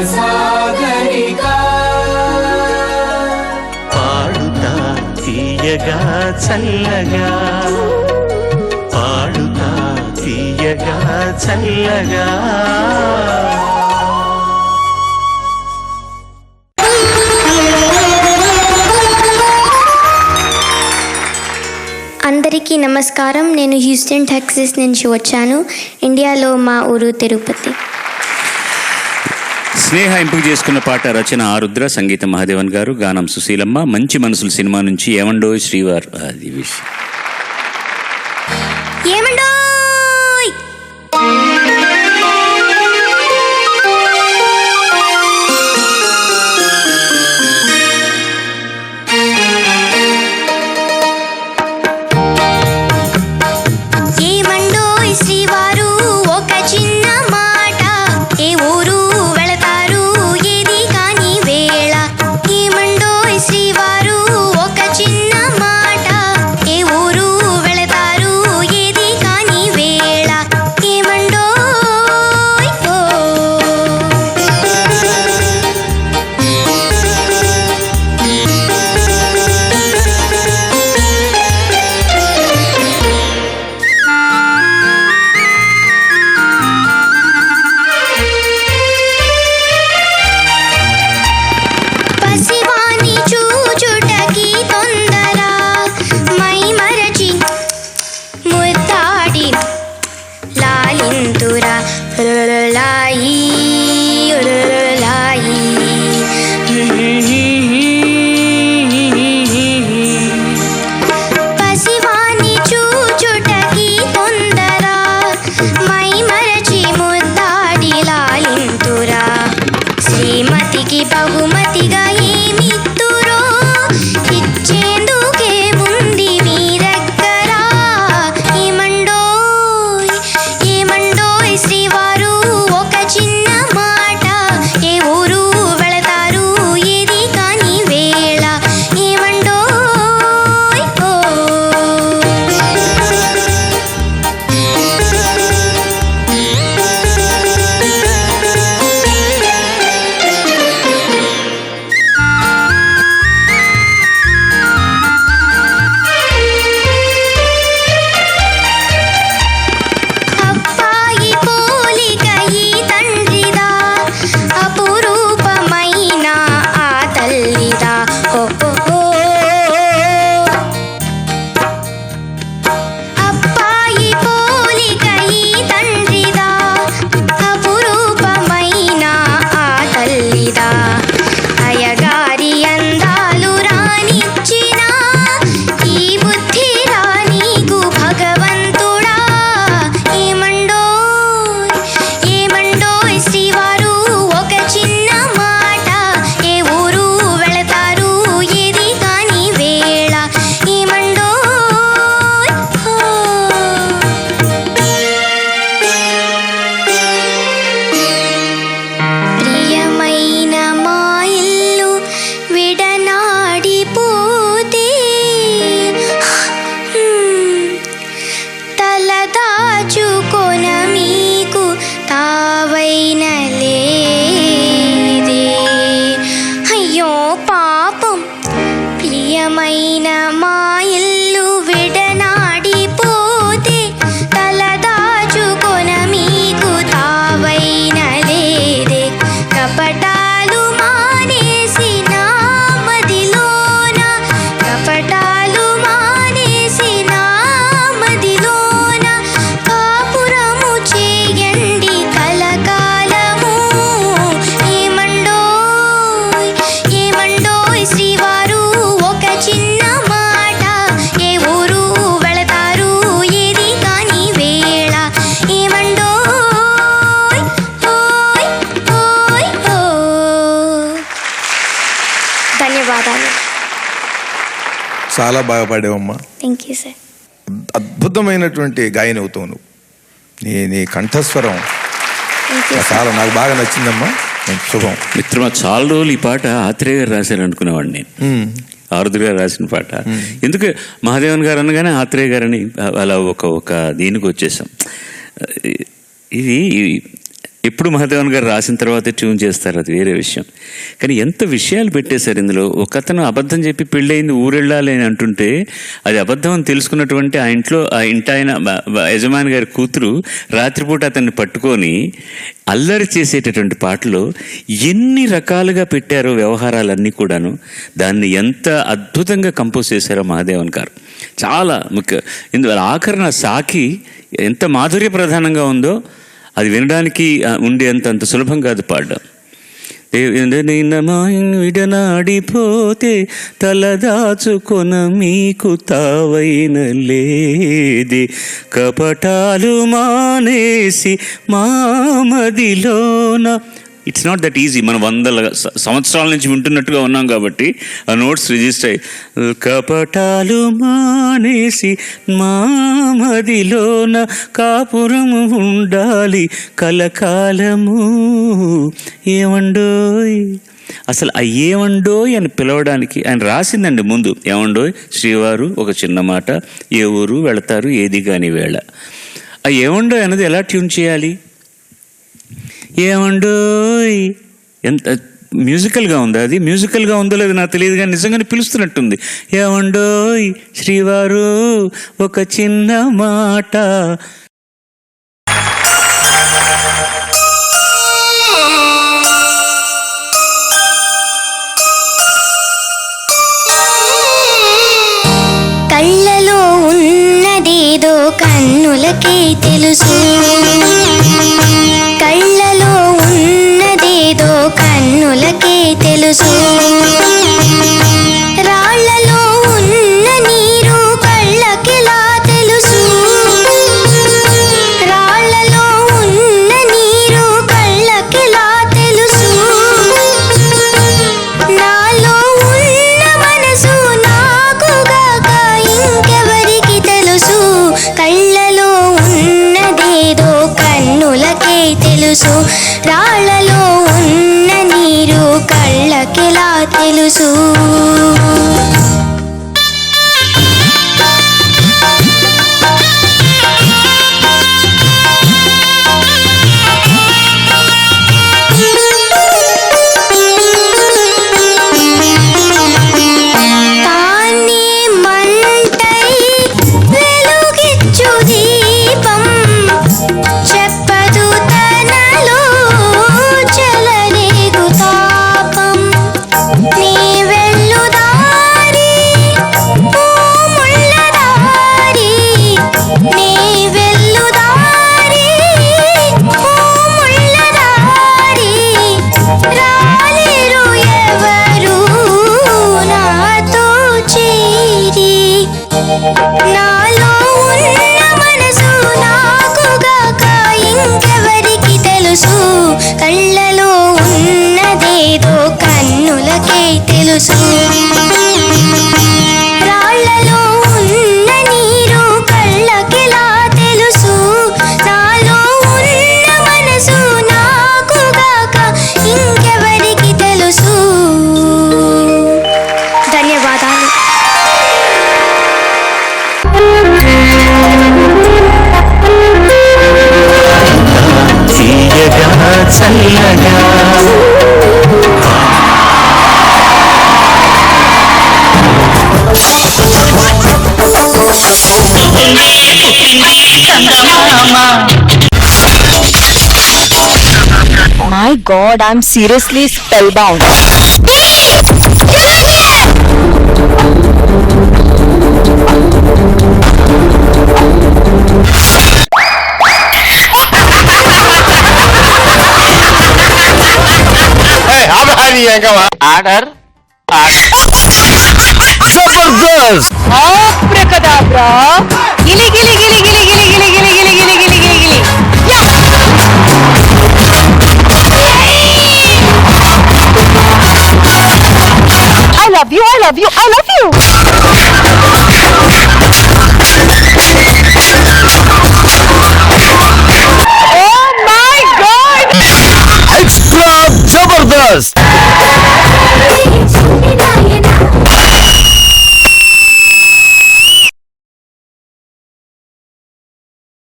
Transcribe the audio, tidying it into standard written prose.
సాగరికా పాడుతా తీయగా చల్లగా, పాడుతా తీయగా చల్లగా. అందరికీ నమస్కారం. నేను హ్యూస్టన్ టెక్సాస్ నుంచి వచ్చాను. ఇండియాలో మా ఊరు తిరుపతి. స్నేహ ఎంపిక చేసుకున్న పాట రచన ఆరుద్ర, సంగీతం మహాదేవన్ గారు, గానం సుశీలమ్మ. మంచి మనసులు సినిమా నుంచి ఏమండో శ్రీవార్. అది విషయం. ఏమండోయ్ శ్రీవారు ఒక చిన్న మాట, ఏ ఊరు వెళతారు ఏది కాని వేళ. ఏమండోయ్ శ్రీవారు ఒక చిన్న మాట, ఏ ఊరు వెళతారు ఏది కాని వేళ. ఏమండోయ్ పసివాని చూచుటకి తొందర, మై మరచి ముద్దాడి లాలింతురా లాయి లాయి. పసివాని చూచుటకి తొందర, మై మరచి ముద్దాడి లాలింతురా. శ్రీమతికి బహుమతిగా ఏమిత్తురో ఇచ్చేందుకే ఉంది మీ దగ్గర. ఏమండోయ్ ఏమండోయ్ శ్రీవారు ఒక చిన్న మాట, ఏ ఊరు వెళతారు ఏది కాని వేళ. ఏమండోయ్ అబ్బాయి పోలిక ఈ తండ్రిదా, అపురూపమైన ఆ తల్లిదా. అబ్బాయి పోలిక ఈ తండ్రిదా, అపురూపమైన ఆ తల్లిదా. అయ్యగారి అందాలు రానిచ్చిన ఈ బుద్ధి రానీకు భగవంతుడా. ఏమండోయ్ ఏమండోయ్ శ్రీవారు ఒక చిన్న మాట, ఏ ఊరు వెళతారు ఏది కాని వేళ. ఏమండోయ్ ప్రియమైన మా ఇల్లు విడనాడిపోతే, తలదాచుకొన మీకు తావైన లేదే. అయ్యో పాపం. ప్రియమైన మా ఇల్లు విడనాడిపోతే, తలదాచుకొన మీకు తావైన లేదే. కపటాలు మానేసి నా మదిలోన, కపటాలు మానేసి నా మదిలోన కాపురము చేయండి కలకాలము. ఏమండోయ్ ఏమండోయ్ శ్రీవారు ఒక చిన్న మాట, ఏ ఊరు వెళతారు ఏది కాని వేళ. ఏమండోయ్ ఓయ్ ఓయ్ ఓ. ధన్యవాదాలు. చాలా బాగా పాడావమ్మా. Thank you sir. అద్భుతమైనటువంటి గాయని అవుతావు నువ్వు. నీ కంఠస్వరం థ్యాంక్ యూ సార్. చాలా నాకు బాగా నచ్చిందమ్మా. శుభం. మిత్రమా, చాలా రోజులు ఈ పాట ఆత్రేయ గారు రాశారు అనుకునేవాడిని నేను. ఆరుద్ర గారు రాసిన పాట. ఎందుకు మహాదేవన్ గారు అనగానే ఆత్రేయ గారని అలా ఒక దీనికి వచ్చేసాం. ఇది ఎప్పుడు మహాదేవన్ గారు రాసిన తర్వాత ట్యూన్ చేస్తారు, అది వేరే విషయం. కానీ ఎంత విషయాలు పెట్టేశారు ఇందులో. ఒకతను అబద్ధం చెప్పి పెళ్ళయింది ఊరెళ్ళాలి అని అంటుంటే అది అబద్ధం అని తెలుసుకున్నటువంటి ఆ ఇంటి ఆయన యజమాని గారి కూతురు రాత్రిపూట అతన్ని పట్టుకొని అల్లరి చేసేటటువంటి పాటలు ఎన్ని రకాలుగా పెట్టారో వ్యవహారాలన్నీ కూడాను. దాన్ని ఎంత అద్భుతంగా కంపోజ్ చేశారో మహాదేవన్ గారు. చాలా ముఖ్య. ఇందువల్ల ఆఖరణ సాకి ఎంత మాధుర్య ప్రధానంగా ఉందో అది వినడానికి అంత సులభం కాదు పాడడం. విడనాడిపోతే తలదాచుకొన మీకు తావైన లేది, కపటాలు మానేసి మామదిలోన. It's not that easy. మనం 100 సంవత్సరాల నుంచి వింటున్నట్టుగా ఉన్నాం కాబట్టి ఆ నోట్స్ రిజిస్టర్ అయ్యి, కపటాలు మానేసి మామదిలోన కాపురము ఉండాలి కలకాలము. ఏమండోయ్, అసలు ఆ ఏమండోయ్ అని పిలవడానికి ఆయన రాసిందండి ముందు. ఏమండోయ్ శ్రీవారు ఒక చిన్న మాట, ఏ ఊరు వెళతారు ఏది కాని వేళ. ఆ ఏమండోయ్ అన్నది ఎలా ట్యూన్ చేయాలి? ఏమండోయ్ ఎంత మ్యూజికల్గా ఉందా? అది మ్యూజికల్గా ఉందో లేదో నాకు తెలియదు, కానీ నిజంగానే పిలుస్తున్నట్టుంది. ఏమండోయ్ శ్రీవారు ఒక చిన్న మాట. కళ్ళలో ఉన్నదేదో కన్నులకే తెలుసు, కళ్ళలో ఉన్నదేదో కన్నులకే తెలుసు, రాళ్లలో ఉన్న నీరు కళ్ళకెలా తెలుసు, రాళ్లలో ఉన్న నీరు కళ్ళకెలా తెలుసు, నాలో ఉన్న మనసు నాకుగాక ఇంకెవరికి తెలుసు, కళ్ళలో ఉన్నదేదో కన్నులకే తెలుసు, రాళ్లలో ఉన్న నీరు కళ్ళకెలా తెలుసు. కళ్ళలో ఉన్నదేదో కన్నులకే తెలుసు, రాళ్లలో ఉన్న నీరు కళ్ళకెలా తెలుసు, నాలో ఉన్న మనసు నాకుగాక ఇంకెవరికి తెలుసు. ధన్యవాదాలు. చల్లగా My God, I'm seriously spellbound. Order. Zabardast! Abracadabra! Gili gili gili gili gili gili gili gili gili gili gili gili. Yeah! I love you, I love you, I love you.